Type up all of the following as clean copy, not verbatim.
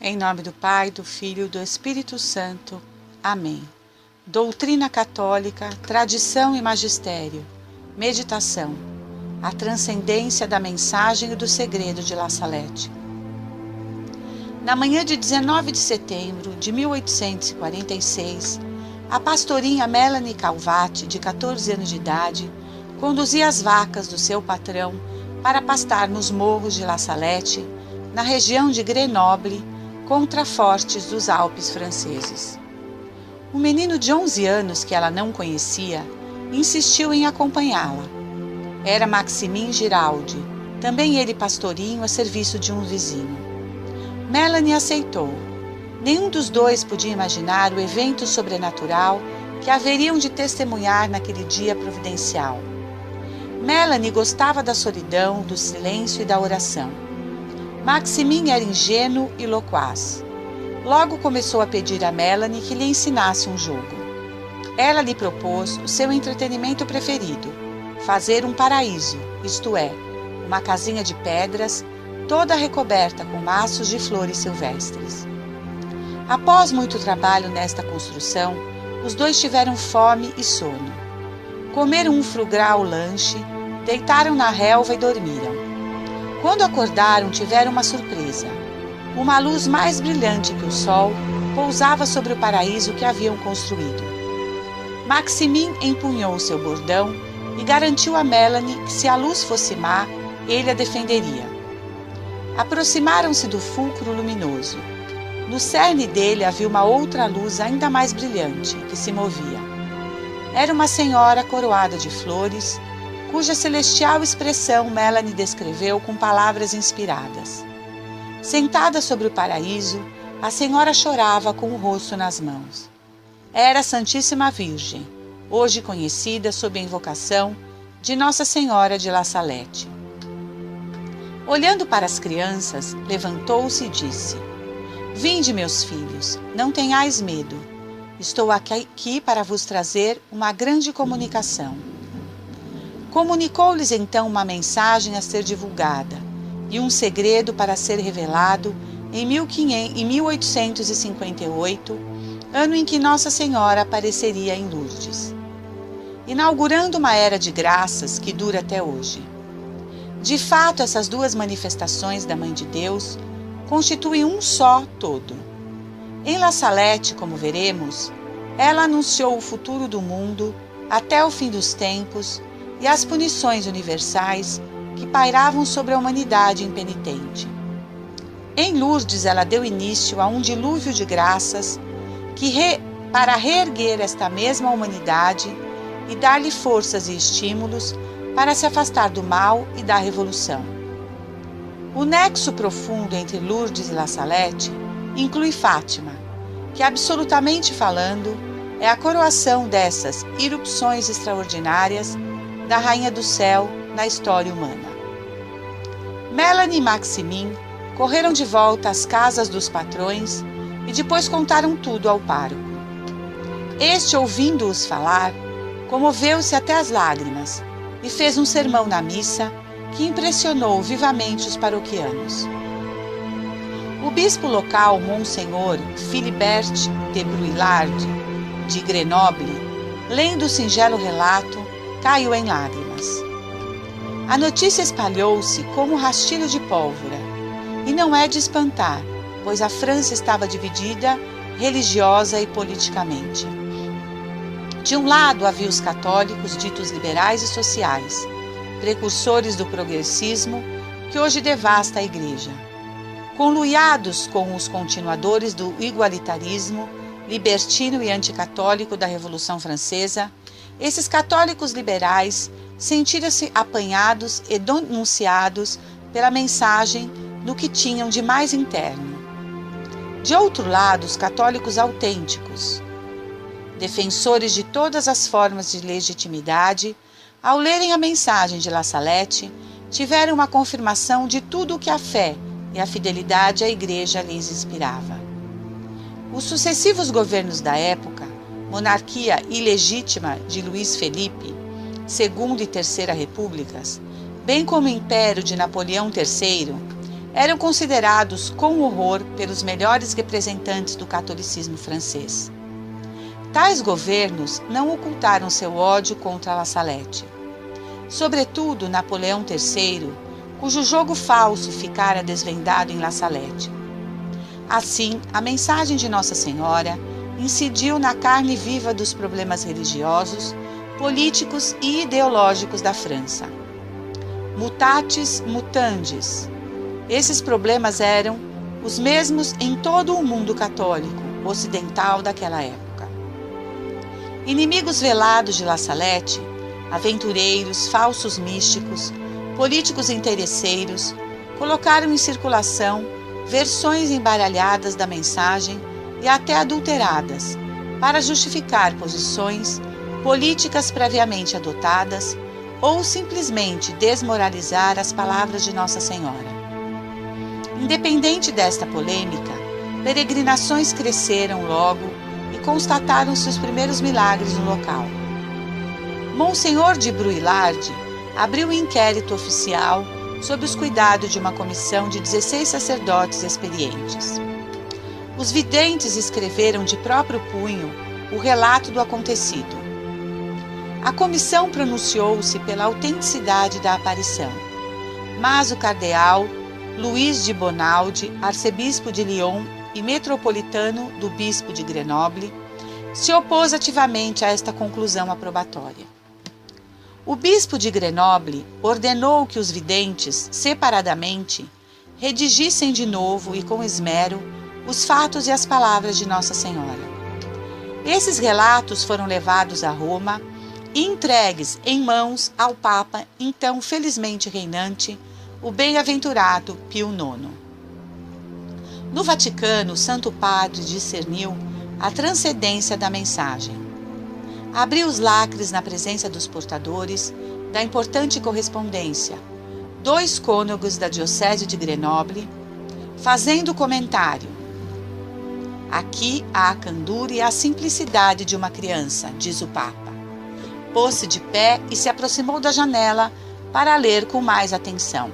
Em nome do Pai, do Filho e do Espírito Santo. Amém. Doutrina católica, tradição e magistério. Meditação. A transcendência da mensagem e do segredo de La Salette. Na manhã de 19 de setembro de 1846, a pastorinha Melanie Calvati, de 14 anos de idade, conduzia as vacas do seu patrão para pastar nos morros de La Salette, na região de Grenoble, contrafortes dos Alpes franceses. Um menino de 11 anos que ela não conhecia insistiu em acompanhá-la. Era Maximin Giraldi, também ele pastorinho a serviço de um vizinho. Melanie aceitou. Nenhum dos dois podia imaginar o evento sobrenatural que haveriam de testemunhar naquele dia providencial. Melanie gostava da solidão, do silêncio e da oração. Maximin era ingênuo e loquaz. Logo começou a pedir a Melanie que lhe ensinasse um jogo. Ela lhe propôs o seu entretenimento preferido, fazer um paraíso, isto é, uma casinha de pedras, toda recoberta com maços de flores silvestres. Após muito trabalho nesta construção, os dois tiveram fome e sono. Comeram um frugral lanche, deitaram na relva e dormiram. Quando acordaram, tiveram uma surpresa. Uma luz mais brilhante que o sol pousava sobre o paraíso que haviam construído. Maximin empunhou seu bordão e garantiu a Melanie que, se a luz fosse má, ele a defenderia. Aproximaram-se do fulcro luminoso. No cerne dele havia uma outra luz ainda mais brilhante, que se movia. Era uma senhora coroada de flores, cuja celestial expressão Melanie descreveu com palavras inspiradas. Sentada sobre o paraíso, a senhora chorava com o rosto nas mãos. Era a Santíssima Virgem, hoje conhecida sob a invocação de Nossa Senhora de La Salette. Olhando para as crianças, levantou-se e disse: "Vinde, meus filhos, não tenhais medo. Estou aqui para vos trazer uma grande comunicação." Comunicou-lhes então uma mensagem a ser divulgada e um segredo para ser revelado em 1858, ano em que Nossa Senhora apareceria em Lourdes, inaugurando uma era de graças que dura até hoje. De fato, essas duas manifestações da Mãe de Deus constituem um só todo. Em La Salette, como veremos, ela anunciou o futuro do mundo até o fim dos tempos e as punições universais que pairavam sobre a humanidade impenitente. Em Lourdes, ela deu início a um dilúvio de graças para reerguer esta mesma humanidade e dar-lhe forças e estímulos para se afastar do mal e da revolução. O nexo profundo entre Lourdes e La Salette inclui Fátima, que, absolutamente falando, é a coroação dessas irrupções extraordinárias da Rainha do Céu na história humana. Melanie e Maximin correram de volta às casas dos patrões e depois contaram tudo ao pároco. Este, ouvindo-os falar, comoveu-se até as lágrimas e fez um sermão na missa que impressionou vivamente os paroquianos. O bispo local, Monsenhor Philibert de Bruyard, de Grenoble, lendo o singelo relato, caiu em lágrimas. A notícia espalhou-se como um rastilho de pólvora, e não é de espantar, pois a França estava dividida religiosa e politicamente. De um lado havia os católicos ditos liberais e sociais, precursores do progressismo que hoje devasta a Igreja. Conluiados com os continuadores do igualitarismo, libertino e anticatólico da Revolução Francesa, esses católicos liberais sentiram-se apanhados e denunciados pela mensagem do que tinham de mais interno. De outro lado, os católicos autênticos, defensores de todas as formas de legitimidade, ao lerem a mensagem de La Salette, tiveram uma confirmação de tudo o que a fé e a fidelidade à Igreja lhes inspirava. Os sucessivos governos da época, monarquia ilegítima de Luís Felipe, Segunda e Terceira Repúblicas, bem como o Império de Napoleão III, eram considerados com horror pelos melhores representantes do catolicismo francês. Tais governos não ocultaram seu ódio contra La Salette. Sobretudo Napoleão III, cujo jogo falso ficara desvendado em La Salette. Assim, a mensagem de Nossa Senhora incidiu na carne viva dos problemas religiosos, políticos e ideológicos da França. Mutatis mutandis. Esses problemas eram os mesmos em todo o mundo católico ocidental daquela época. Inimigos velados de La Salette, aventureiros, falsos místicos, políticos interesseiros, colocaram em circulação versões embaralhadas da mensagem e até adulteradas, para justificar posições políticas previamente adotadas ou simplesmente desmoralizar as palavras de Nossa Senhora. Independente desta polêmica, peregrinações cresceram logo e constataram-se os primeiros milagres no local. Monsenhor de Bruylard abriu um inquérito oficial sob os cuidados de uma comissão de 16 sacerdotes experientes. Os videntes escreveram de próprio punho o relato do acontecido. A comissão pronunciou-se pela autenticidade da aparição, mas o cardeal Luís de Bonald, arcebispo de Lyon e metropolitano do bispo de Grenoble, se opôs ativamente a esta conclusão aprobatória. O bispo de Grenoble ordenou que os videntes, separadamente, redigissem de novo e com esmero os fatos e as palavras de Nossa Senhora. Esses relatos foram levados a Roma e entregues em mãos ao Papa, então felizmente reinante, o bem-aventurado Pio IX. No Vaticano, o Santo Padre discerniu a transcendência da mensagem. Abriu os lacres na presença dos portadores da importante correspondência, 2 cônegos da Diocese de Grenoble, fazendo o comentário: aqui há a candura e a simplicidade de uma criança, diz o Papa. Pôs-se de pé e se aproximou da janela para ler com mais atenção.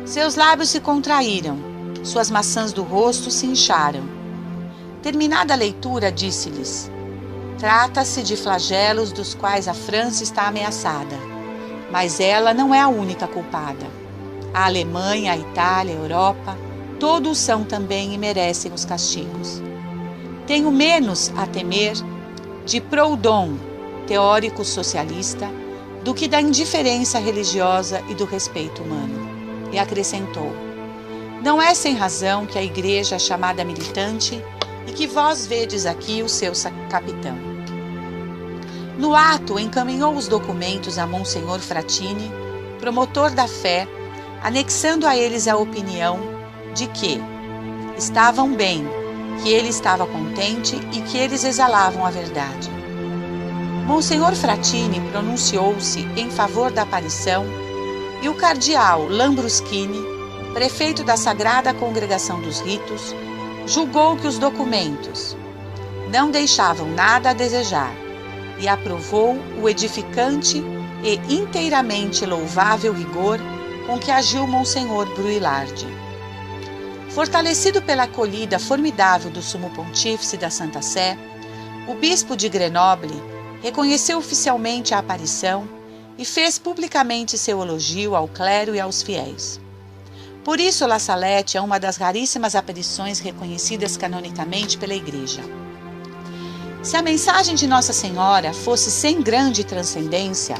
Seus lábios se contraíram, suas maçãs do rosto se incharam. Terminada a leitura, disse-lhes: trata-se de flagelos dos quais a França está ameaçada, mas ela não é a única culpada. A Alemanha, a Itália, a Europa, todos são também e merecem os castigos. Tenho menos a temer de Proudhon, teórico socialista, do que da indiferença religiosa e do respeito humano. E acrescentou: não é sem razão que a Igreja é chamada militante e que vós vedes aqui o seu capitão. No ato, encaminhou os documentos a Monsenhor Frattini, promotor da fé, anexando a eles a opinião de que estavam bem, que ele estava contente e que eles exalavam a verdade. Monsenhor Frattini pronunciou-se em favor da aparição e o cardeal Lambruschini, prefeito da Sagrada Congregação dos Ritos, julgou que os documentos não deixavam nada a desejar e aprovou o edificante e inteiramente louvável rigor com que agiu Monsenhor Bruylard. Fortalecido pela acolhida formidável do Sumo Pontífice da Santa Sé, o bispo de Grenoble reconheceu oficialmente a aparição e fez publicamente seu elogio ao clero e aos fiéis. Por isso, La Salette é uma das raríssimas aparições reconhecidas canonicamente pela Igreja. Se a mensagem de Nossa Senhora fosse sem grande transcendência,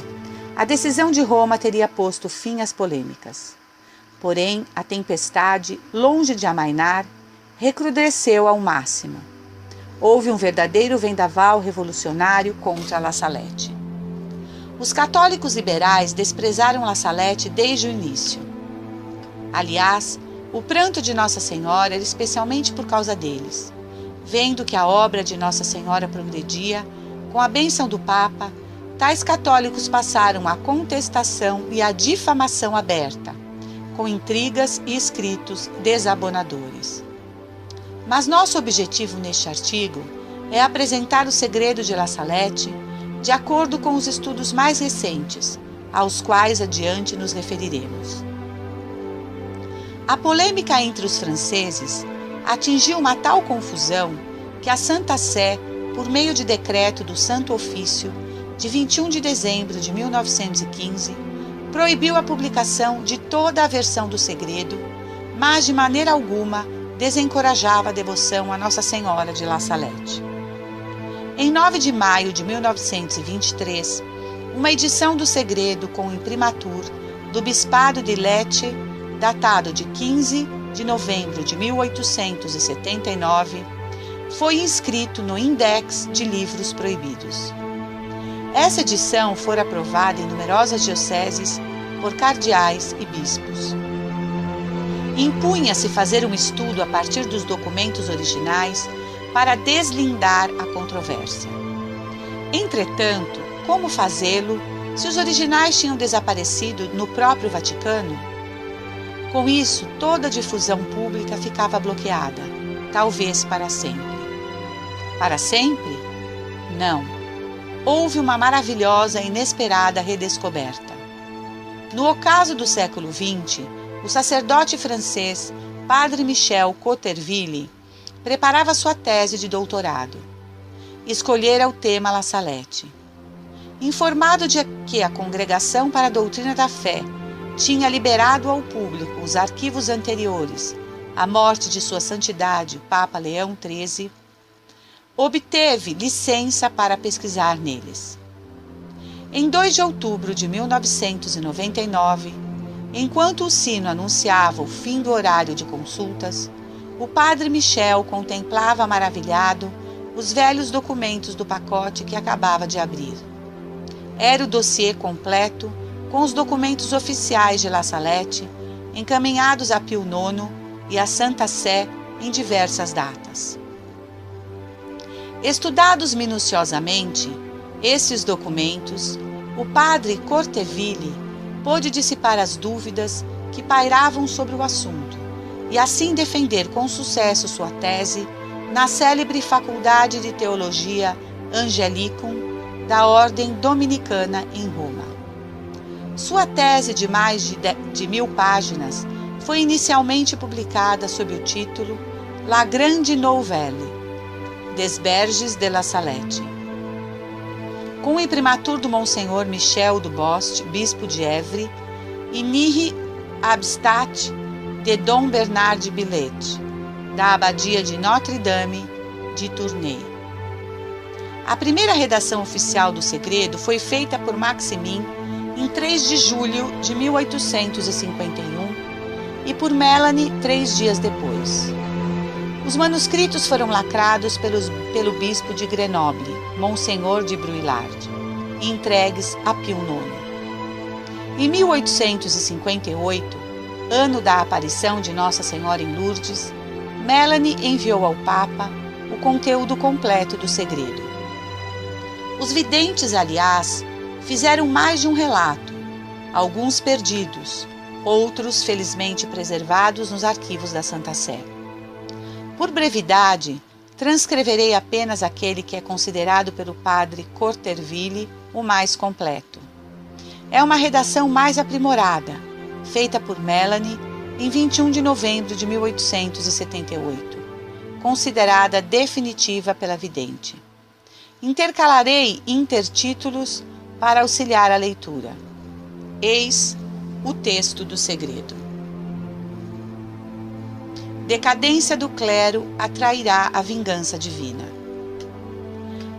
a decisão de Roma teria posto fim às polêmicas. Porém, a tempestade, longe de amainar, recrudesceu ao máximo. Houve um verdadeiro vendaval revolucionário contra La Salette. Os católicos liberais desprezaram La Salette desde o início. Aliás, o pranto de Nossa Senhora era especialmente por causa deles. Vendo que a obra de Nossa Senhora progredia, com a bênção do Papa, tais católicos passaram à contestação e à difamação aberta, com intrigas e escritos desabonadores. Mas nosso objetivo neste artigo é apresentar o segredo de La Salette de acordo com os estudos mais recentes, aos quais adiante nos referiremos. A polêmica entre os franceses atingiu uma tal confusão que a Santa Sé, por meio de decreto do Santo Ofício, de 21 de dezembro de 1915, proibiu a publicação de toda a versão do segredo, mas de maneira alguma desencorajava a devoção a Nossa Senhora de La Salette. Em 9 de maio de 1923, uma edição do segredo com imprimatur do Bispado de Lecce, datado de 15 de novembro de 1879, foi inscrito no Index de Livros Proibidos. Essa edição fora aprovada em numerosas dioceses por cardeais e bispos. Impunha-se fazer um estudo a partir dos documentos originais para deslindar a controvérsia. Entretanto, como fazê-lo se os originais tinham desaparecido no próprio Vaticano? Com isso, toda a difusão pública ficava bloqueada, talvez para sempre. Para sempre? Não. Houve uma maravilhosa e inesperada redescoberta. No ocaso do século XX, o sacerdote francês Padre Michel Coterville preparava sua tese de doutorado. Escolhera o tema La Salette. Informado de que a Congregação para a Doutrina da Fé tinha liberado ao público os arquivos anteriores à morte de Sua Santidade, o Papa Leão XIII, obteve licença para pesquisar neles. Em 2 de outubro de 1999, enquanto o sino anunciava o fim do horário de consultas, o padre Michel contemplava maravilhado os velhos documentos do pacote que acabava de abrir. Era o dossiê completo com os documentos oficiais de La Salette, encaminhados a Pio IX e a Santa Sé em diversas datas. Estudados minuciosamente, esses documentos, o padre Coterville pôde dissipar as dúvidas que pairavam sobre o assunto e assim defender com sucesso sua tese na célebre Faculdade de Teologia Angelicum da Ordem Dominicana em Roma. Sua tese de mais de 1000 páginas foi inicialmente publicada sob o título La Grande Nouvelle, des Berges de La Salette. Com o imprimatur do Monsenhor Michel du Bost, bispo de Évry, e Nihil Abstat de Dom Bernard Billet, da abadia de Notre-Dame de Tournai. A primeira redação oficial do segredo foi feita por Maximin em 3 de julho de 1851 e por Melanie 3 dias depois. Os manuscritos foram lacrados pelo bispo de Grenoble, Monsenhor de Bruylard, e entregues a Pio IX. Em 1858, ano da aparição de Nossa Senhora em Lourdes, Melanie enviou ao Papa o conteúdo completo do segredo. Os videntes, aliás, fizeram mais de um relato, alguns perdidos, outros felizmente preservados nos arquivos da Santa Sé. Por brevidade, transcreverei apenas aquele que é considerado pelo padre Coterville o mais completo. É uma redação mais aprimorada, feita por Melanie em 21 de novembro de 1878, considerada definitiva pela vidente. Intercalarei intertítulos para auxiliar a leitura. Eis o texto do segredo. Decadência do clero atrairá a vingança divina.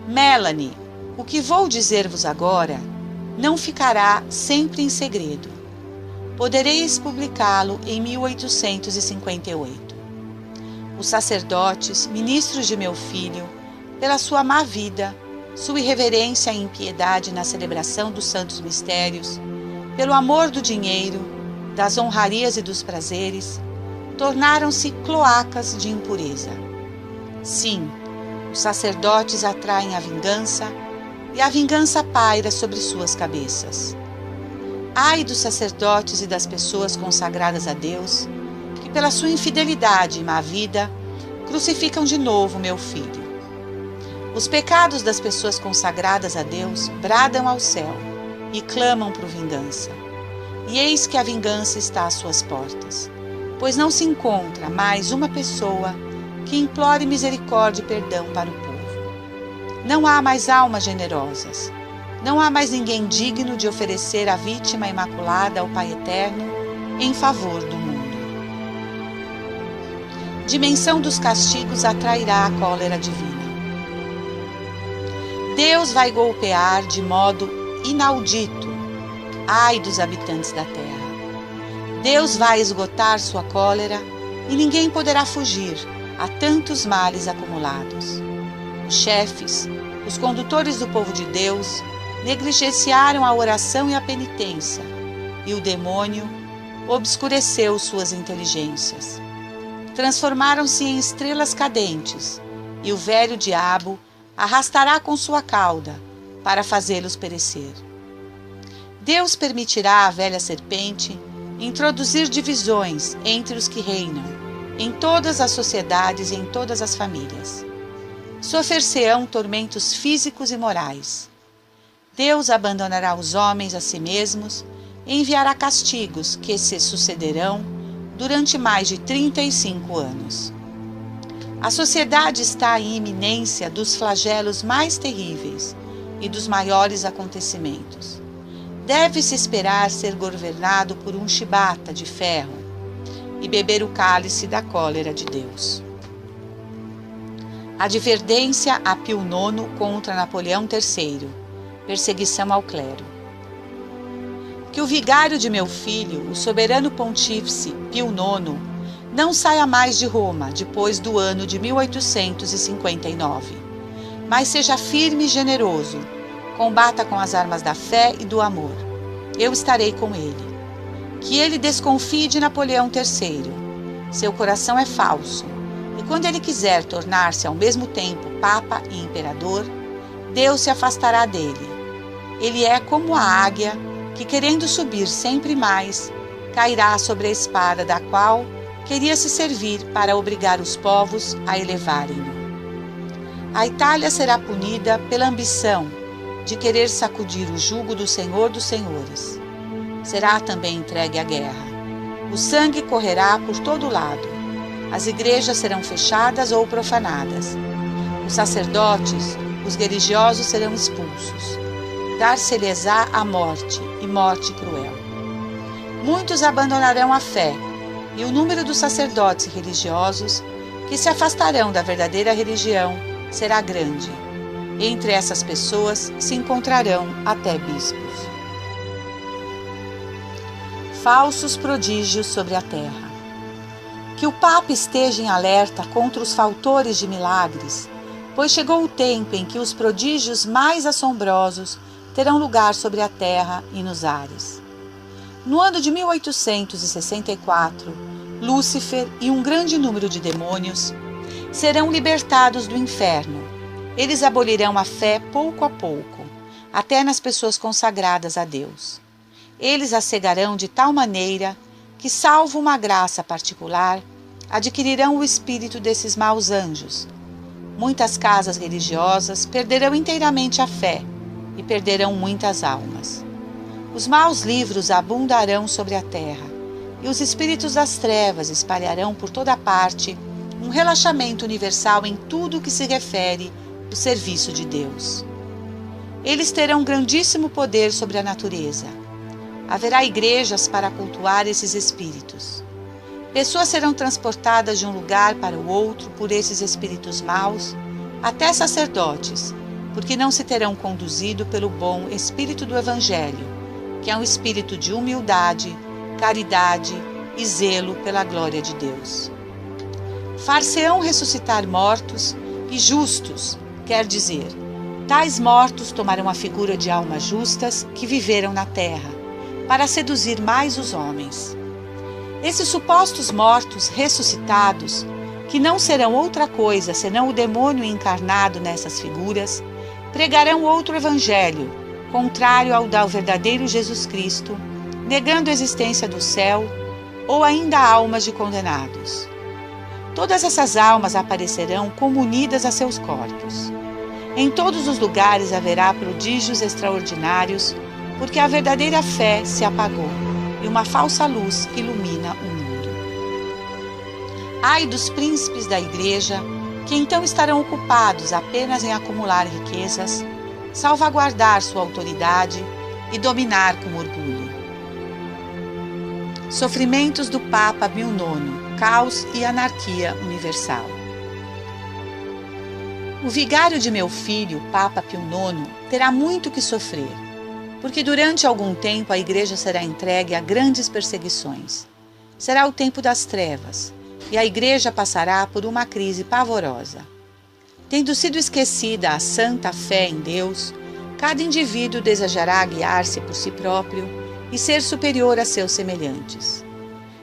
Melanie, o que vou dizer-vos agora não ficará sempre em segredo. Podereis publicá-lo em 1858. Os sacerdotes, ministros de meu filho, pela sua má vida, sua irreverência e impiedade na celebração dos santos mistérios, pelo amor do dinheiro, das honrarias e dos prazeres, tornaram-se cloacas de impureza. Sim, os sacerdotes atraem a vingança e a vingança paira sobre suas cabeças. Ai dos sacerdotes e das pessoas consagradas a Deus, que pela sua infidelidade e má vida crucificam de novo meu filho. Os pecados das pessoas consagradas a Deus bradam ao céu e clamam por vingança. E eis que a vingança está às suas portas. pois não se encontra mais uma pessoa que implore misericórdia e perdão para o povo. Não há mais almas generosas. Não há mais ninguém digno de oferecer a vítima imaculada ao Pai Eterno em favor do mundo. Dimensão dos castigos atrairá a cólera divina. Deus vai golpear de modo inaudito, ai dos habitantes da terra. Deus vai esgotar sua cólera e ninguém poderá fugir a tantos males acumulados. Os chefes, os condutores do povo de Deus, negligenciaram a oração e a penitência, e o demônio obscureceu suas inteligências. Transformaram-se em estrelas cadentes, e o velho diabo arrastará com sua cauda para fazê-los perecer. Deus permitirá à velha serpente introduzir divisões entre os que reinam, em todas as sociedades e em todas as famílias. Sofrer-se-ão tormentos físicos e morais. Deus abandonará os homens a si mesmos e enviará castigos que se sucederão durante mais de 35 anos. A sociedade está em iminência dos flagelos mais terríveis e dos maiores acontecimentos. Deve-se esperar ser governado por um chibata de ferro e beber o cálice da cólera de Deus. Advertência a Pio IX contra Napoleão III. Perseguição ao clero. Que o vigário de meu filho, o soberano pontífice Pio IX, não saia mais de Roma depois do ano de 1859, mas seja firme e generoso, combata com as armas da fé e do amor. Eu estarei com ele. Que ele desconfie de Napoleão III. Seu coração é falso, e quando ele quiser tornar-se ao mesmo tempo Papa e Imperador, Deus se afastará dele. Ele é como a águia que, querendo subir sempre mais, cairá sobre a espada da qual queria se servir para obrigar os povos a elevarem-no. A Itália será punida pela ambição de querer sacudir o jugo do Senhor dos Senhores. Será também entregue à guerra. O sangue correrá por todo lado. As igrejas serão fechadas ou profanadas. Os sacerdotes, os religiosos serão expulsos. Dar-se-lhes-á a morte, e morte cruel. Muitos abandonarão a fé, e o número dos sacerdotes religiosos que se afastarão da verdadeira religião será grande. Entre essas pessoas se encontrarão até bispos. Falsos prodígios sobre a terra. Que o Papa esteja em alerta contra os fautores de milagres, pois chegou o tempo em que os prodígios mais assombrosos terão lugar sobre a terra e nos ares. No ano de 1864, Lúcifer e um grande número de demônios serão libertados do inferno. Eles abolirão a fé pouco a pouco, até nas pessoas consagradas a Deus. Eles a cegarão de tal maneira que, salvo uma graça particular, adquirirão o espírito desses maus anjos. Muitas casas religiosas perderão inteiramente a fé e perderão muitas almas. Os maus livros abundarão sobre a terra, e os espíritos das trevas espalharão por toda parte um relaxamento universal em tudo o que se refere ao serviço de Deus. Eles terão grandíssimo poder sobre a natureza. Haverá igrejas para cultuar esses espíritos. Pessoas serão transportadas de um lugar para o outro por esses espíritos maus, até sacerdotes, porque não se terão conduzido pelo bom espírito do Evangelho, que é um espírito de humildade, caridade e zelo pela glória de Deus. Far-se-ão ressuscitar mortos e justos, quer dizer, tais mortos tomarão a figura de almas justas que viveram na terra, para seduzir mais os homens. Esses supostos mortos ressuscitados, que não serão outra coisa senão o demônio encarnado nessas figuras, pregarão outro evangelho, contrário ao do verdadeiro Jesus Cristo, negando a existência do céu, ou ainda almas de condenados. Todas essas almas aparecerão como unidas a seus corpos. Em todos os lugares haverá prodígios extraordinários, porque a verdadeira fé se apagou e uma falsa luz ilumina o mundo. Ai dos príncipes da igreja, que então estarão ocupados apenas em acumular riquezas, salvaguardar sua autoridade e dominar com orgulho. Sofrimentos do Papa Pio IX, caos e anarquia universal. O vigário de meu filho, Papa Pio IX, terá muito que sofrer, porque durante algum tempo a Igreja será entregue a grandes perseguições. Será o tempo das trevas, e a Igreja passará por uma crise pavorosa. Tendo sido esquecida a santa fé em Deus, cada indivíduo desejará guiar-se por si próprio e ser superior a seus semelhantes.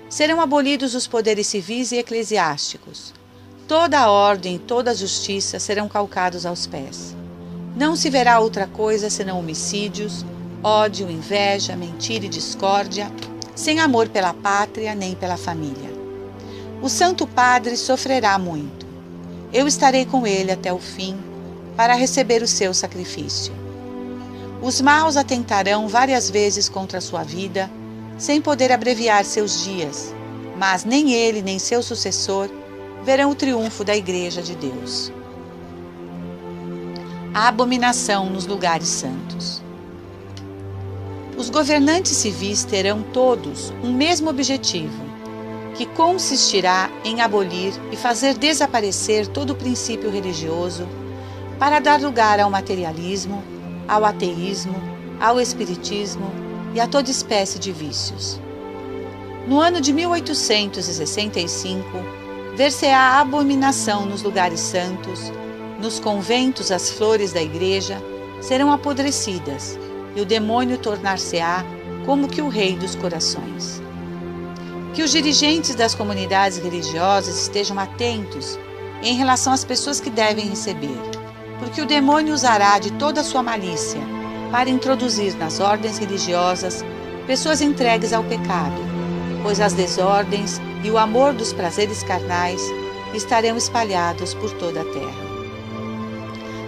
Serão abolidos os poderes civis e eclesiásticos. Toda a ordem e toda a justiça serão calcados aos pés. Não se verá outra coisa senão homicídios, ódio, inveja, mentira e discórdia, sem amor pela pátria nem pela família. O Santo Padre sofrerá muito. Eu estarei com ele até o fim, para receber o seu sacrifício. Os maus atentarão várias vezes contra a sua vida, sem poder abreviar seus dias, mas nem ele nem seu sucessor verão o triunfo da Igreja de Deus. A abominação nos lugares santos. Os governantes civis terão todos um mesmo objetivo, que consistirá em abolir e fazer desaparecer todo o princípio religioso para dar lugar ao materialismo, ao ateísmo, ao espiritismo e a toda espécie de vícios. No ano de 1865, ver-se-á a abominação nos lugares santos, nos conventos as flores da igreja serão apodrecidas e o demônio tornar-se-á como que o rei dos corações. Que os dirigentes das comunidades religiosas estejam atentos em relação às pessoas que devem receber, porque o demônio usará de toda a sua malícia para introduzir nas ordens religiosas pessoas entregues ao pecado, pois as desordens e o amor dos prazeres carnais estarão espalhados por toda a terra.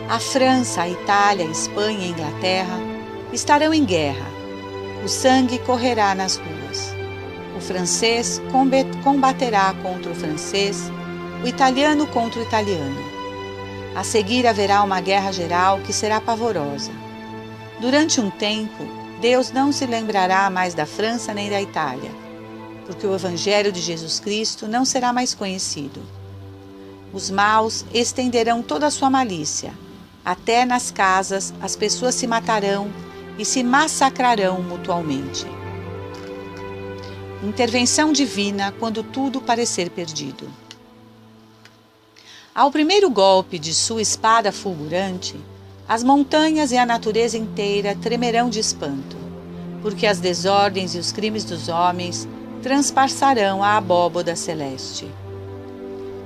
A França, a Itália, a Espanha e a Inglaterra estarão em guerra. O sangue correrá nas ruas. O francês combaterá contra o francês, o italiano contra o italiano. A seguir haverá uma guerra geral que será pavorosa. Durante um tempo, Deus não se lembrará mais da França nem da Itália, porque o Evangelho de Jesus Cristo não será mais conhecido. Os maus estenderão toda a sua malícia. Até nas casas as pessoas se matarão e se massacrarão mutuamente. Intervenção divina quando tudo parecer perdido. Ao primeiro golpe de sua espada fulgurante, as montanhas e a natureza inteira tremerão de espanto, porque as desordens e os crimes dos homens transpassarão a abóboda celeste.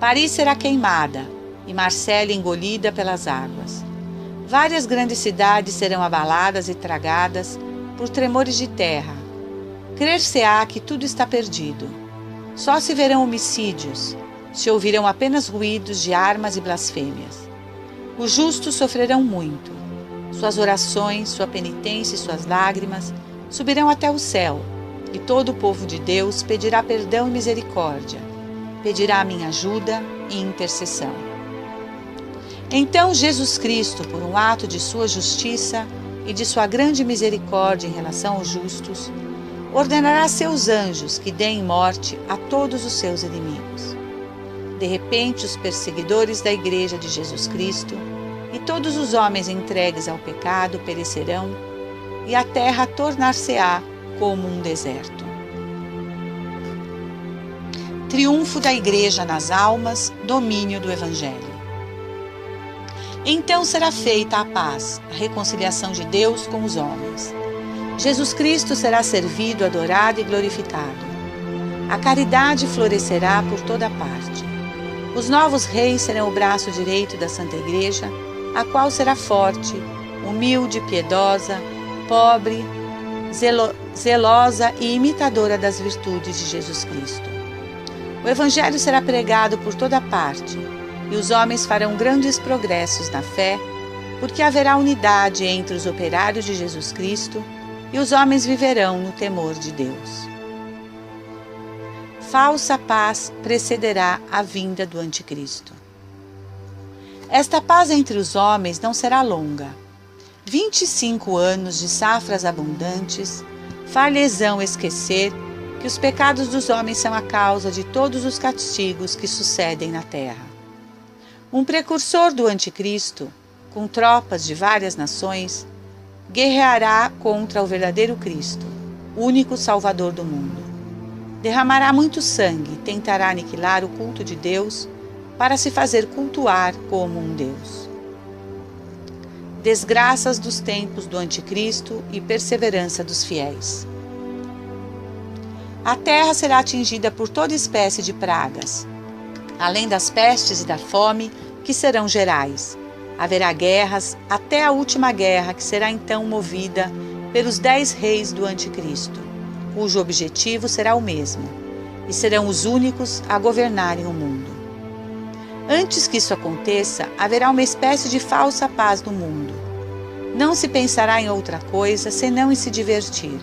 Paris será queimada e Marsella engolida pelas águas. Várias grandes cidades serão abaladas e tragadas por tremores de terra. Crer-se-á que tudo está perdido. Só se verão homicídios, se ouvirão apenas ruídos de armas e blasfêmias. Os justos sofrerão muito. Suas orações, sua penitência e suas lágrimas subirão até o céu, e todo o povo de Deus pedirá perdão e misericórdia, pedirá a minha ajuda e intercessão. Então Jesus Cristo, por um ato de sua justiça e de sua grande misericórdia em relação aos justos, ordenará a seus anjos que deem morte a todos os seus inimigos. De repente, os perseguidores da Igreja de Jesus Cristo e todos os homens entregues ao pecado perecerão, e a terra tornar-se-á como um deserto. Triunfo da Igreja nas almas, domínio do Evangelho. Então será feita a paz, a reconciliação de Deus com os homens. Jesus Cristo será servido, adorado e glorificado. A caridade florescerá por toda parte. Os novos reis serão o braço direito da Santa Igreja, a qual será forte, humilde, piedosa, pobre, zelosa e imitadora das virtudes de Jesus Cristo. O Evangelho será pregado por toda parte, e os homens farão grandes progressos na fé, porque haverá unidade entre os operários de Jesus Cristo, e os homens viverão no temor de Deus. falsa paz precederá a vinda do Anticristo. Esta paz entre os homens não será longa. 25 anos de safras abundantes far-lhes-ão esquecer que os pecados dos homens são a causa de todos os castigos que sucedem na terra. Um precursor do Anticristo, com tropas de várias nações, guerreará contra o verdadeiro Cristo, único Salvador do mundo. Derramará muito sangue e tentará aniquilar o culto de Deus para se fazer cultuar como um Deus. Desgraças dos tempos do Anticristo e perseverança dos fiéis. A terra será atingida por toda espécie de pragas, além das pestes e da fome, que serão gerais. Haverá guerras até a última guerra, que será então movida pelos 10 reis do Anticristo, cujo objetivo será o mesmo, e serão os únicos a governarem o mundo. Antes que isso aconteça, haverá uma espécie de falsa paz no mundo. Não se pensará em outra coisa senão em se divertir.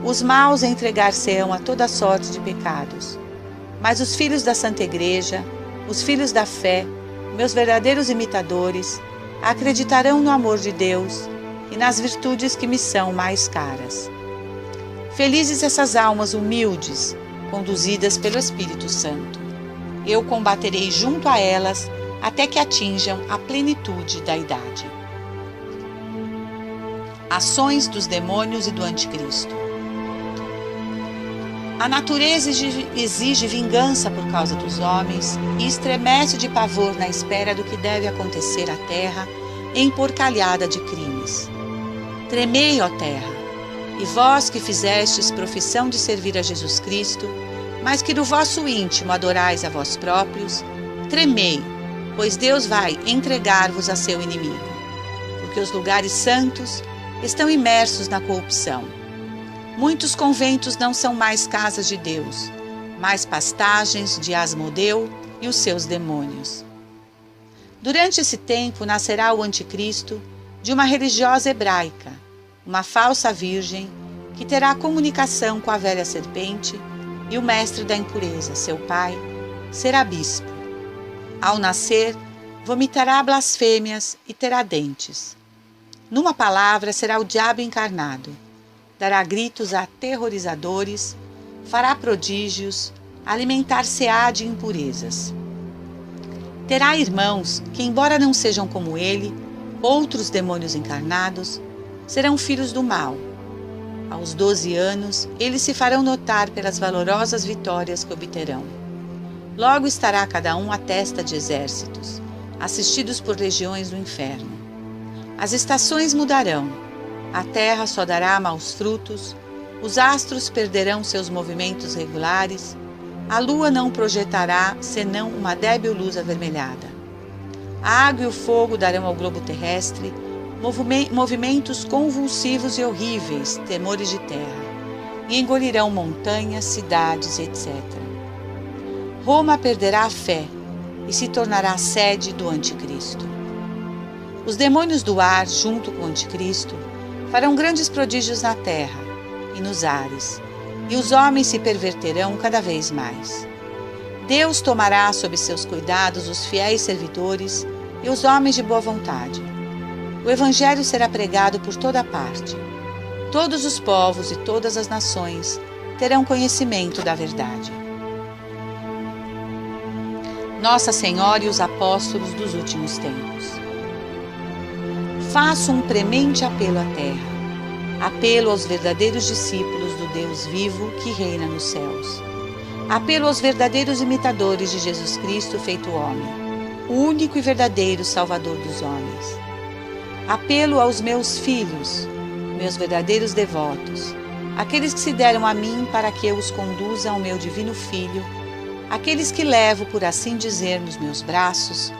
Os maus entregar-se-ão a toda sorte de pecados, mas os filhos da Santa Igreja, os filhos da fé, meus verdadeiros imitadores, acreditarão no amor de Deus e nas virtudes que me são mais caras. Felizes essas almas humildes, conduzidas pelo Espírito Santo. Eu combaterei junto a elas até que atinjam a plenitude da idade. Ações dos demônios e do Anticristo. A natureza exige vingança por causa dos homens e estremece de pavor na espera do que deve acontecer à terra emporcalhada de crimes. Tremei, ó terra, e vós que fizestes profissão de servir a Jesus Cristo, mas que do vosso íntimo adorais a vós próprios, tremei, pois Deus vai entregar-vos a seu inimigo, porque os lugares santos estão imersos na corrupção. Muitos conventos não são mais casas de Deus, mas pastagens de Asmodeu e os seus demônios. Durante esse tempo nascerá o Anticristo de uma religiosa hebraica, uma falsa virgem, que terá comunicação com a velha serpente, e o mestre da impureza, seu pai, será bispo. Ao nascer, vomitará blasfêmias e terá dentes. Numa palavra, será o diabo encarnado. Dará gritos aterrorizadores, fará prodígios, alimentar-se-á de impurezas. Terá irmãos que, embora não sejam como ele, outros demônios encarnados, serão filhos do mal. Aos 12 anos, eles se farão notar pelas valorosas vitórias que obterão. Logo estará cada um à testa de exércitos, assistidos por legiões do inferno. As estações mudarão, a terra só dará maus frutos, os astros perderão seus movimentos regulares, a lua não projetará senão uma débil luz avermelhada. A água e o fogo darão ao globo terrestre movimentos convulsivos e horríveis, temores de terra, e engolirão montanhas, cidades, etc. Roma perderá a fé e se tornará sede do Anticristo. Os demônios do ar, junto com o Anticristo, farão grandes prodígios na terra e nos ares, e os homens se perverterão cada vez mais. Deus tomará sob seus cuidados os fiéis servidores e os homens de boa vontade. O Evangelho será pregado por toda parte. Todos os povos e todas as nações terão conhecimento da verdade. Nossa Senhora e os apóstolos dos últimos tempos. Faço um premente apelo à terra, apelo aos verdadeiros discípulos do Deus vivo que reina nos céus, apelo aos verdadeiros imitadores de Jesus Cristo feito homem, o único e verdadeiro Salvador dos homens. Apelo aos meus filhos, meus verdadeiros devotos, aqueles que se deram a mim para que eu os conduza ao meu divino Filho, aqueles que levo, por assim dizer, nos meus braços,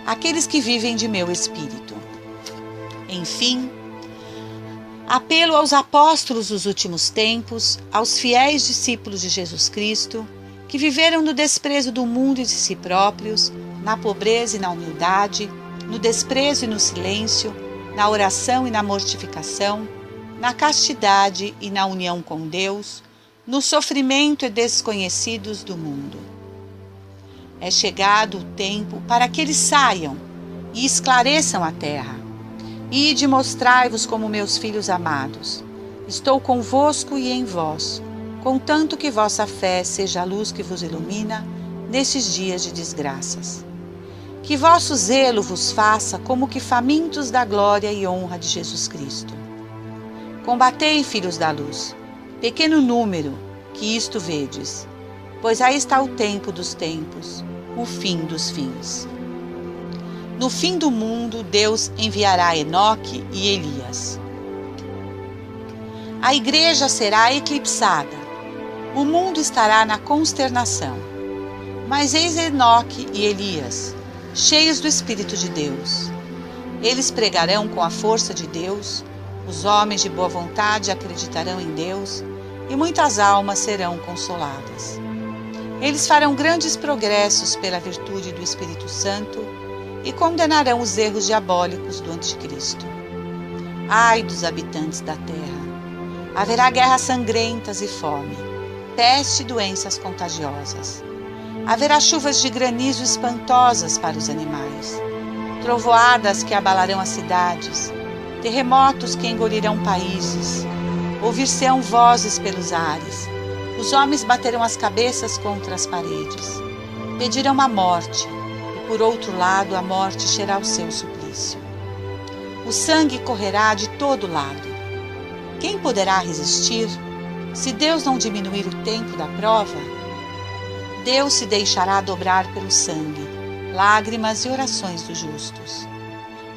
aqueles que vivem de meu espírito. Enfim, apelo aos apóstolos dos últimos tempos, aos fiéis discípulos de Jesus Cristo, que viveram no desprezo do mundo e de si próprios, na pobreza e na humildade, no desprezo e no silêncio, na oração e na mortificação, na castidade e na união com Deus, no sofrimento e desconhecidos do mundo. É chegado o tempo para que eles saiam e esclareçam a terra. Ide mostrai-vos como meus filhos amados. Estou convosco e em vós, contanto que vossa fé seja a luz que vos ilumina nestes dias de desgraças. Que vosso zelo vos faça como que famintos da glória e honra de Jesus Cristo. Combatei, filhos da luz, pequeno número, que isto vedes, pois aí está o tempo dos tempos, o fim dos fins. No fim do mundo, Deus enviará Enoque e Elias. A igreja será eclipsada, o mundo estará na consternação. Mas eis Enoque e Elias, cheios do Espírito de Deus. Eles pregarão com a força de Deus, os homens de boa vontade acreditarão em Deus, e muitas almas serão consoladas. Eles farão grandes progressos pela virtude do Espírito Santo e condenarão os erros diabólicos do Anticristo. Ai dos habitantes da terra! Haverá guerras sangrentas e fome, peste e doenças contagiosas. Haverá chuvas de granizo espantosas para os animais, trovoadas que abalarão as cidades, terremotos que engolirão países. Ouvir-se-ão vozes pelos ares, os homens baterão as cabeças contra as paredes, pedirão a morte, e por outro lado a morte será o seu suplício. O sangue correrá de todo lado. Quem poderá resistir, se Deus não diminuir o tempo da prova? Deus se deixará dobrar pelo sangue, lágrimas e orações dos justos.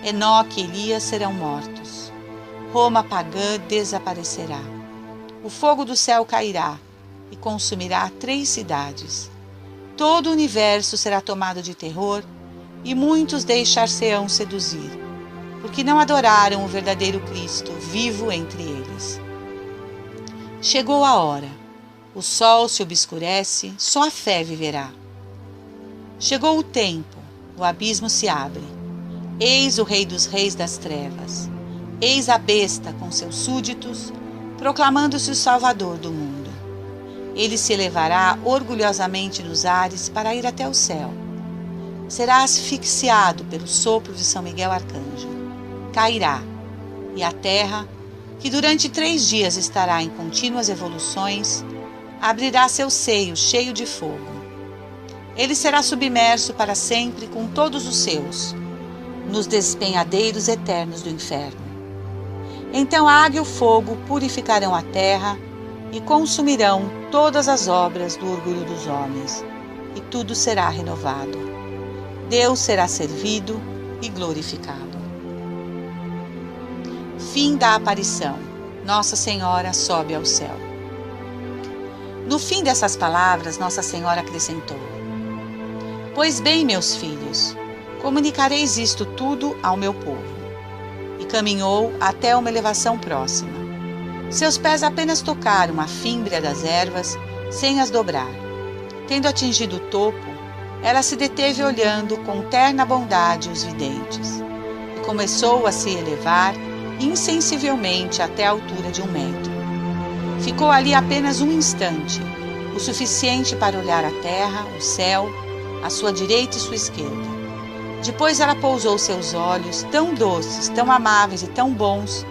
Enoque e Elias serão mortos. Roma pagã desaparecerá. O fogo do céu cairá e consumirá 3 cidades. Todo o universo será tomado de terror e muitos deixar-se-ão seduzir, porque não adoraram o verdadeiro Cristo vivo entre eles. Chegou a hora. O sol se obscurece, só a fé viverá. Chegou o tempo, o abismo se abre. Eis o Rei dos Reis das Trevas. Eis a besta com seus súditos, proclamando-se o Salvador do mundo. Ele se elevará orgulhosamente nos ares para ir até o céu. Será asfixiado pelo sopro de São Miguel Arcanjo. Cairá, e a terra, que durante 3 dias estará em contínuas evoluções, abrirá seu seio cheio de fogo. Ele será submerso para sempre com todos os seus, nos despenhadeiros eternos do inferno. Então a água e o fogo purificarão a terra e consumirão todas as obras do orgulho dos homens, e tudo será renovado. Deus será servido e glorificado. Fim da aparição. Nossa Senhora sobe ao céu. No fim dessas palavras, Nossa Senhora acrescentou: Pois bem, meus filhos, comunicareis isto tudo ao meu povo. E caminhou até uma elevação próxima. Seus pés apenas tocaram a fímbria das ervas, sem as dobrar. Tendo atingido o topo, ela se deteve olhando com terna bondade os videntes, e começou a se elevar insensivelmente até a altura de 1 metro. Ficou ali apenas um instante, o suficiente para olhar a terra, o céu, à sua direita e sua esquerda. Depois ela pousou seus olhos, tão doces, tão amáveis e tão bons,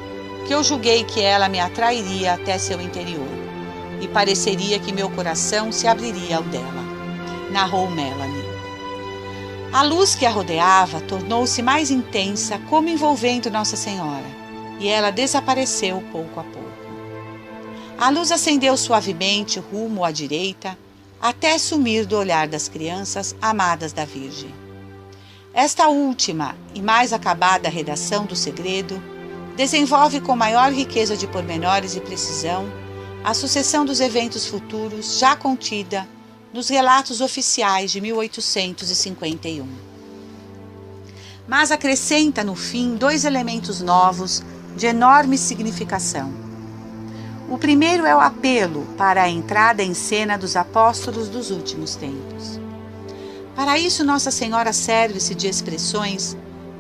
que eu julguei que ela me atrairia até seu interior, e pareceria que meu coração se abriria ao dela, narrou Melanie. A luz que a rodeava tornou-se mais intensa, como envolvendo Nossa Senhora, e ela desapareceu pouco a pouco. A luz acendeu suavemente rumo à direita, até sumir do olhar das crianças amadas da Virgem. Esta última e mais acabada redação do segredo desenvolve com maior riqueza de pormenores e precisão a sucessão dos eventos futuros já contida nos relatos oficiais de 1851. Mas acrescenta no fim 2 elementos novos de enorme significação. O primeiro é o apelo para a entrada em cena dos apóstolos dos últimos tempos. Para isso, Nossa Senhora serve-se de expressões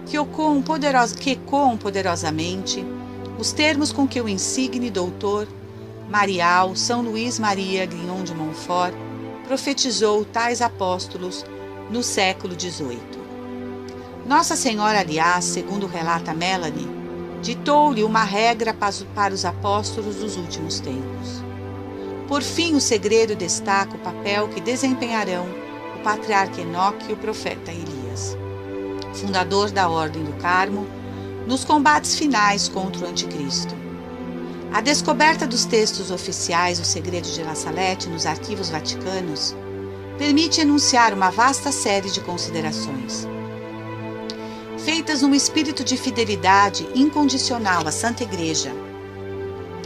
que ecoam poderosamente os termos com que o insigne doutor Marial, São Luís Maria Grignon de Montfort, profetizou tais apóstolos no século XVIII. Nossa Senhora, aliás, segundo relata Melanie, ditou-lhe uma regra para os apóstolos dos últimos tempos. Por fim, o segredo destaca o papel que desempenharão o patriarca Enoque e o profeta Elias, fundador da Ordem do Carmo, nos combates finais contra o Anticristo. A descoberta dos textos oficiais do segredo de La Salette nos arquivos vaticanos permite enunciar uma vasta série de considerações. Feitas num espírito de fidelidade incondicional à Santa Igreja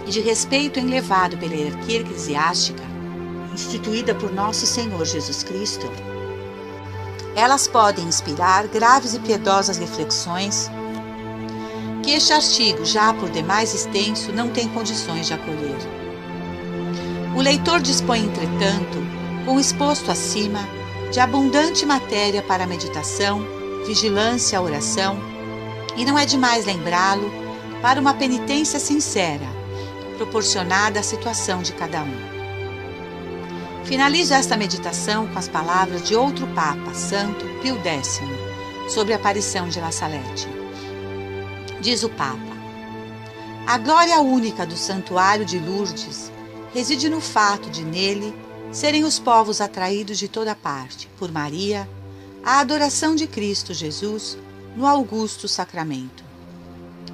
e de respeito elevado pela hierarquia eclesiástica, instituída por nosso Senhor Jesus Cristo, elas podem inspirar graves e piedosas reflexões que este artigo, já por demais extenso, não tem condições de acolher. O leitor dispõe, entretanto, com o exposto acima, de abundante matéria para a meditação, vigilância, oração, e não é demais lembrá-lo para uma penitência sincera, proporcionada à situação de cada um. Finalizo esta meditação com as palavras de outro Papa, Santo Pio X, sobre a aparição de La Salette. Diz o Papa: a glória única do Santuário de Lourdes reside no fato de nele serem os povos atraídos de toda parte, por Maria, à adoração de Cristo Jesus no augusto sacramento.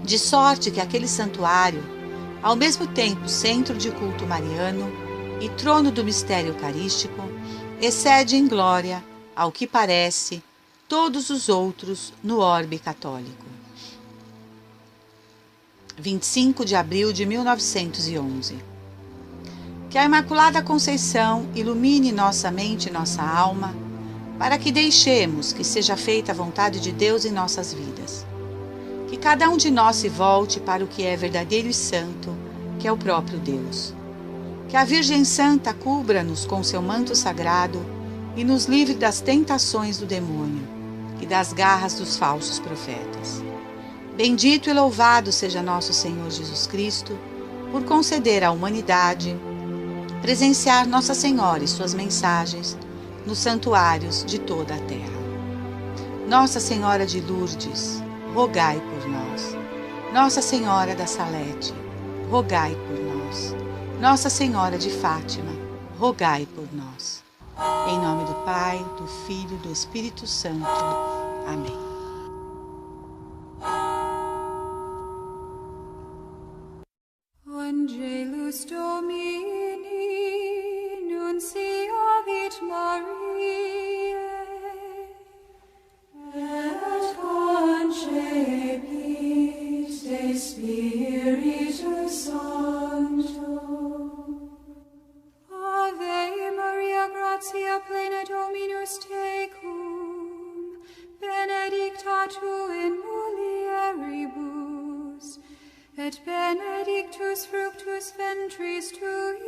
De sorte que aquele santuário, ao mesmo tempo centro de culto mariano e trono do mistério eucarístico, excede em glória, ao que parece, todos os outros no orbe católico. 25 de abril de 1911. Que a Imaculada Conceição ilumine nossa mente e nossa alma, para que deixemos que seja feita a vontade de Deus em nossas vidas. Que cada um de nós se volte para o que é verdadeiro e santo, que é o próprio Deus. Que a Virgem Santa cubra-nos com seu manto sagrado e nos livre das tentações do demônio e das garras dos falsos profetas. Bendito e louvado seja nosso Senhor Jesus Cristo, por conceder à humanidade presenciar Nossa Senhora e suas mensagens nos santuários de toda a terra. Nossa Senhora de Lourdes, rogai por nós. Nossa Senhora da Salete, rogai por nós. Nossa Senhora de Fátima, rogai por nós. Em nome do Pai, do Filho e do Espírito Santo. Amém. Angelus Domini, nunciavit Mariae, et concepit de Spiritu Sancto. Ave Maria, gratia plena Dominus tecum, benedicta tu in mulieribus, et benedictus fructus ventris tui,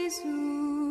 Iesus.